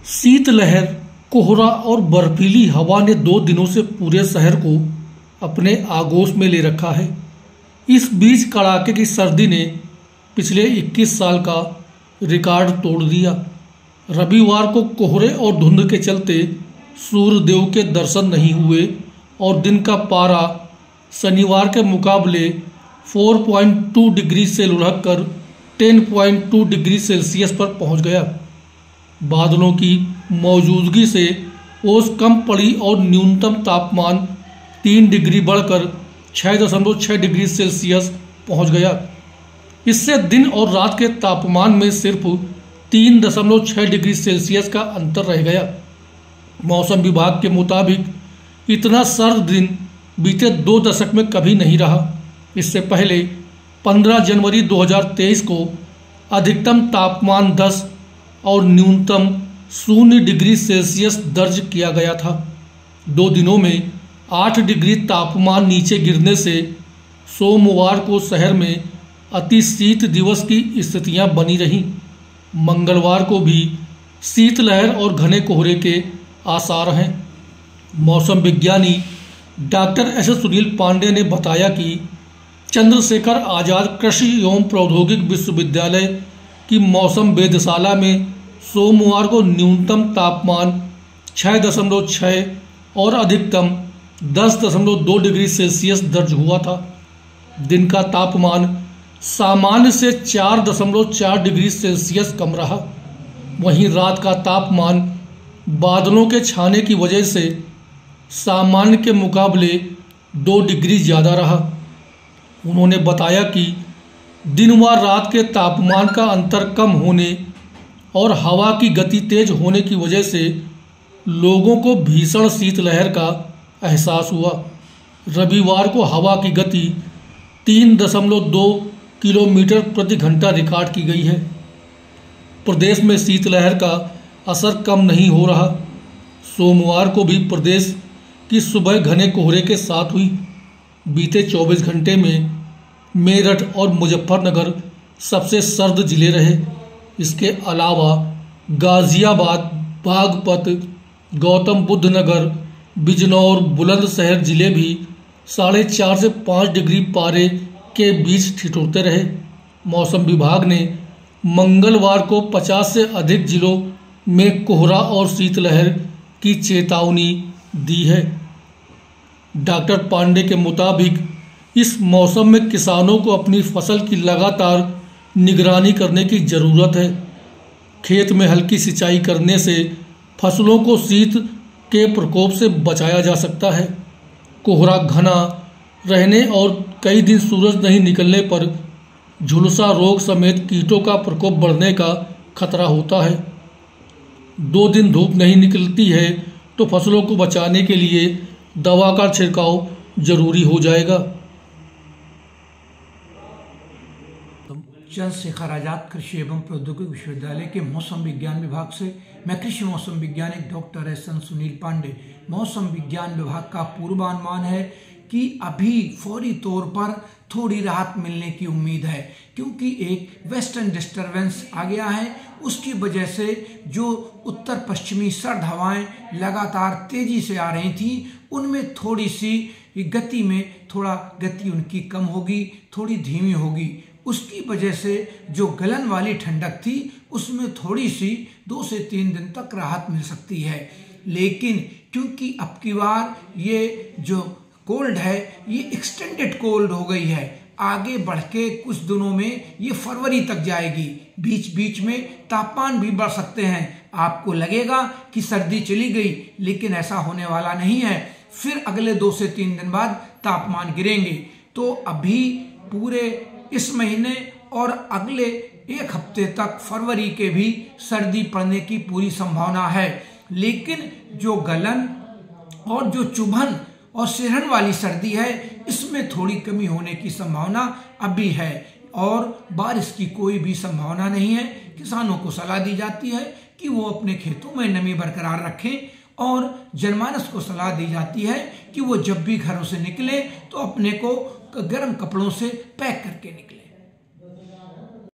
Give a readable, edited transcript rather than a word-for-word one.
शीतलहर, कोहरा और बर्फीली हवा ने 2 दिनों से पूरे शहर को अपने आगोश में ले रखा है। इस बीच कड़ाके की सर्दी ने पिछले 21 साल का रिकॉर्ड तोड़ दिया। रविवार को कोहरे और धुंध के चलते सूर्यदेव के दर्शन नहीं हुए और दिन का पारा शनिवार के मुकाबले 4.2 डिग्री से लुढ़क कर 10.2 डिग्री सेल्सियस पर पहुंच गया। बादलों की मौजूदगी से ओस कम पड़ी और न्यूनतम तापमान 3 डिग्री बढ़कर 6.6 डिग्री सेल्सियस पहुंच गया। इससे दिन और रात के तापमान में सिर्फ 3.6 डिग्री सेल्सियस का अंतर रह गया। मौसम विभाग के मुताबिक इतना सर्द दिन बीते 2 दशक में कभी नहीं रहा। इससे पहले 15 जनवरी 2023 को अधिकतम तापमान 10 और न्यूनतम 0 डिग्री सेल्सियस दर्ज किया गया था। 2 दिनों में 8 डिग्री तापमान नीचे गिरने से सोमवार को शहर में अति शीत दिवस की स्थितियां बनी रहीं। मंगलवार को भी शीतलहर और घने कोहरे के आसार हैं। मौसम विज्ञानी डॉक्टर एस सुनील पांडे ने बताया कि चंद्रशेखर आजाद कृषि एवं प्रौद्योगिक विश्वविद्यालय की मौसम वेधशाला में सोमवार को न्यूनतम तापमान 6.6 और अधिकतम 10.2 डिग्री सेल्सियस दर्ज हुआ था। दिन का तापमान सामान्य से 4.4 डिग्री सेल्सियस कम रहा। वहीं रात का तापमान बादलों के छाने की वजह से सामान्य के मुकाबले 2 डिग्री ज़्यादा रहा। उन्होंने बताया कि दिन व रात के तापमान का अंतर कम होने और हवा की गति तेज होने की वजह से लोगों को भीषण शीतलहर का एहसास हुआ। रविवार को हवा की गति 3.2 किलोमीटर प्रति घंटा रिकॉर्ड की गई है। प्रदेश में शीतलहर का असर कम नहीं हो रहा। सोमवार को भी प्रदेश की सुबह घने कोहरे के साथ हुई। बीते 24 घंटे में मेरठ और मुजफ्फरनगर सबसे सर्द जिले रहे। इसके अलावा गाजियाबाद, बागपत, गौतम बुद्ध नगर, बिजनौर, बुलंदशहर जिले भी 4.5 से 5 डिग्री पारे के बीच ठिठुरते रहे। मौसम विभाग ने मंगलवार को 50 से अधिक जिलों में कोहरा और शीतलहर की चेतावनी दी है। डॉक्टर पांडे के मुताबिक इस मौसम में किसानों को अपनी फसल की लगातार निगरानी करने की ज़रूरत है। खेत में हल्की सिंचाई करने से फसलों को शीत के प्रकोप से बचाया जा सकता है। कोहरा घना रहने और कई दिन सूरज नहीं निकलने पर झुलसा रोग समेत कीटों का प्रकोप बढ़ने का खतरा होता है। 2 दिन धूप नहीं निकलती है तो फसलों को बचाने के लिए दवा का छिड़काव जरूरी हो जाएगा। चंद्रशेखर आजाद कृषि एवं प्रौद्योगिक विश्वविद्यालय के मौसम विज्ञान विभाग से मैं कृषि मौसम वैज्ञानिक डॉक्टर एस सुनील पांडे। मौसम विज्ञान विभाग का पूर्वानुमान है कि अभी फौरी तौर पर थोड़ी राहत मिलने की उम्मीद है, क्योंकि एक वेस्टर्न डिस्टरबेंस आ गया है। उसकी वजह से जो उत्तर पश्चिमी सर्द हवाएं लगातार तेजी से आ रही थी, उनमें थोड़ी सी गति में गति उनकी कम होगी, थोड़ी धीमी होगी। उसकी वजह से जो गलन वाली ठंडक थी उसमें थोड़ी सी 2 से 3 दिन तक राहत मिल सकती है। लेकिन क्योंकि अब की बार ये जो कोल्ड है ये एक्सटेंडेड कोल्ड हो गई है, आगे बढ़ के कुछ दिनों में ये फरवरी तक जाएगी। बीच बीच में तापमान भी बढ़ सकते हैं। आपको लगेगा कि सर्दी चली गई, लेकिन ऐसा होने वाला नहीं है। फिर अगले 2 से 3 दिन बाद तापमान गिरेंगे। तो अभी पूरे इस महीने और अगले 1 हफ्ते तक फरवरी के भी सर्दी पड़ने की पूरी संभावना है। लेकिन जो गलन और जो चुभन और सिरहन वाली सर्दी है, इसमें थोड़ी कमी होने की संभावना अभी है और बारिश की कोई भी संभावना नहीं है। किसानों को सलाह दी जाती है कि वो अपने खेतों में नमी बरकरार रखें और जनमानस को सलाह दी जाती है कि वो जब भी घरों से निकले तो अपने को गर्म कपड़ों से पैक करके निकले।